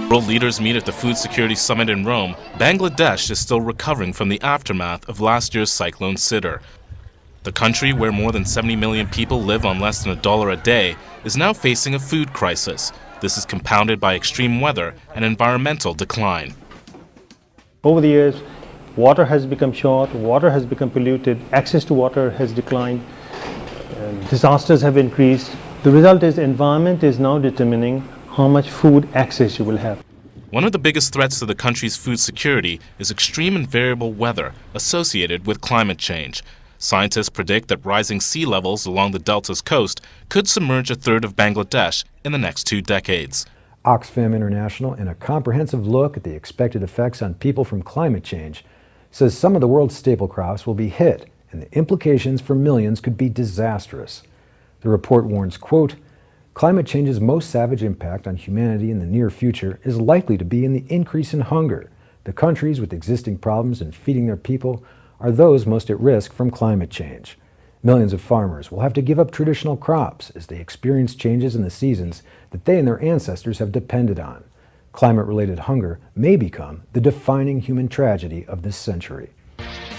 World leaders meet at the Food Security Summit in Rome. Bangladesh is still recovering from the aftermath of last year's cyclone Sidr. The country, where more than 70 million people live on less than $1 a day, is now facing a food crisis. This is compounded by extreme weather and environmental decline. Over the years, water has become short, water has become polluted, access to water has declined, disasters have increased. The result is environment is now determining how much food access you will have. One of the biggest threats to the country's food security is extreme and variable weather associated with climate change. Scientists predict that rising sea levels along the delta's coast could submerge a third of Bangladesh in the next 2 decades. Oxfam International, in a comprehensive look at the expected effects on people from climate change, says some of the world's staple crops will be hit and the implications for millions could be disastrous. The report warns, quote, "Climate change's most savage impact on humanity in the near future is likely to be in the increase in hunger. The countries with existing problems in feeding their people are those most at risk from climate change. Millions of farmers will have to give up traditional crops as they experience changes in the seasons that they and their ancestors have depended on. Climate-related hunger may become the defining human tragedy of this century."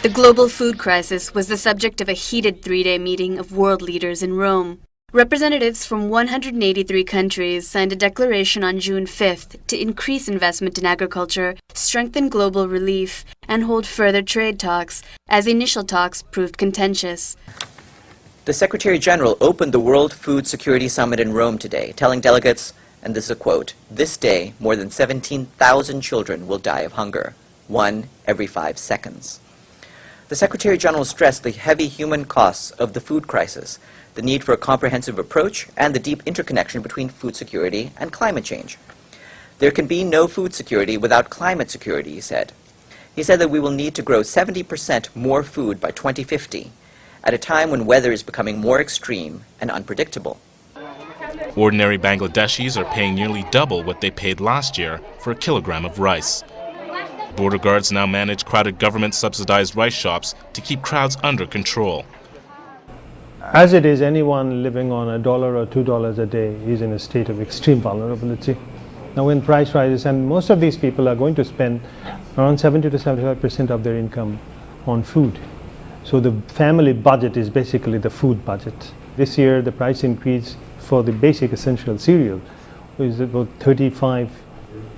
The global food crisis was the subject of a heated 3-day meeting of world leaders in Rome. Representatives from 183 countries signed a declaration on June 5th to increase investment in agriculture, strengthen global relief, and hold further trade talks, as initial talks proved contentious. The Secretary General opened the World Food Security Summit in Rome today, telling delegates, and this is a quote, "This day, more than 17,000 children will die of hunger, 1 every 5 seconds." The Secretary General stressed the heavy human costs of the food crisis, the need for a comprehensive approach, and the deep interconnection between food security and climate change. There can be no food security without climate security, he said. He said that we will need to grow 70% more food by 2050, at a time when weather is becoming more extreme and unpredictable. Ordinary Bangladeshis are paying nearly double what they paid last year for a kilogram of rice. Border guards now manage crowded government-subsidized rice shops to keep crowds under control. As it is, anyone living on $1 or $2 a day is in a state of extreme vulnerability. Now when price rises, and most of these people are going to spend around 70 to 75% of their income on food. So the family budget is basically the food budget. This year the price increase for the basic essential cereal is about 35,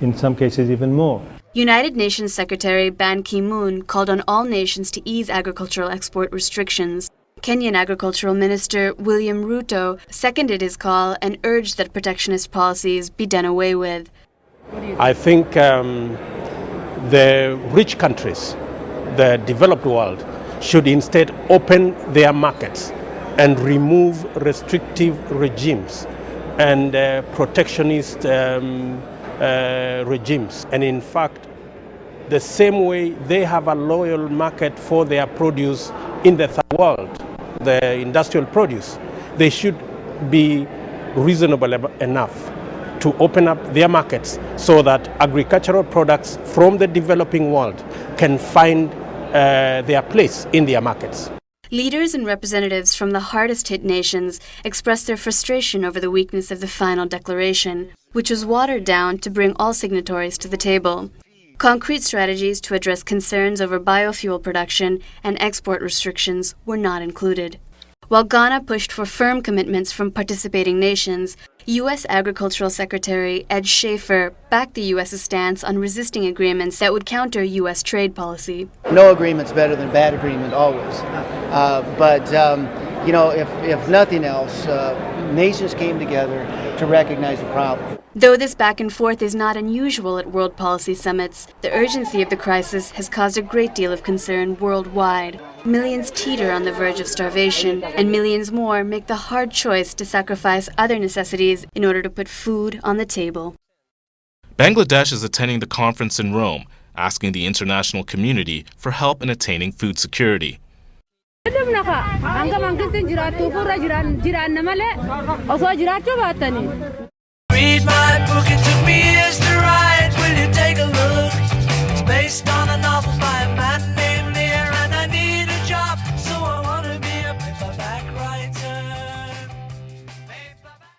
in some cases even more. United Nations Secretary Ban Ki-moon called on all nations to ease agricultural export restrictions. Kenyan Agricultural Minister William Ruto seconded his call and urged that protectionist policies be done away with. I think the rich countries, the developed world, should instead open their markets and remove restrictive regimes and protectionist regimes. And in fact, the same way they have a loyal market for their produce in the third world, the industrial produce, they should be reasonable enough to open up their markets so that agricultural products from the developing world can find their place in their markets. Leaders and representatives from the hardest-hit nations expressed their frustration over the weakness of the final declaration, which was watered down to bring all signatories to the table. Concrete strategies to address concerns over biofuel production and export restrictions were not included. While Ghana pushed for firm commitments from participating nations, U.S. Agricultural Secretary Ed Schafer backed the U.S.'s stance on resisting agreements that would counter U.S. trade policy. No agreement's better than bad agreement, always. You know, if nothing else, nations came together to recognize the problem. Though this back and forth is not unusual at world policy summits, the urgency of the crisis has caused a great deal of concern worldwide. Millions teeter on the verge of starvation, and millions more make the hard choice to sacrifice other necessities in order to put food on the table. Bangladesh is attending the conference in Rome, asking the international community for help in attaining food security. Read my book, it took me years to write. Will you take a look? It's based on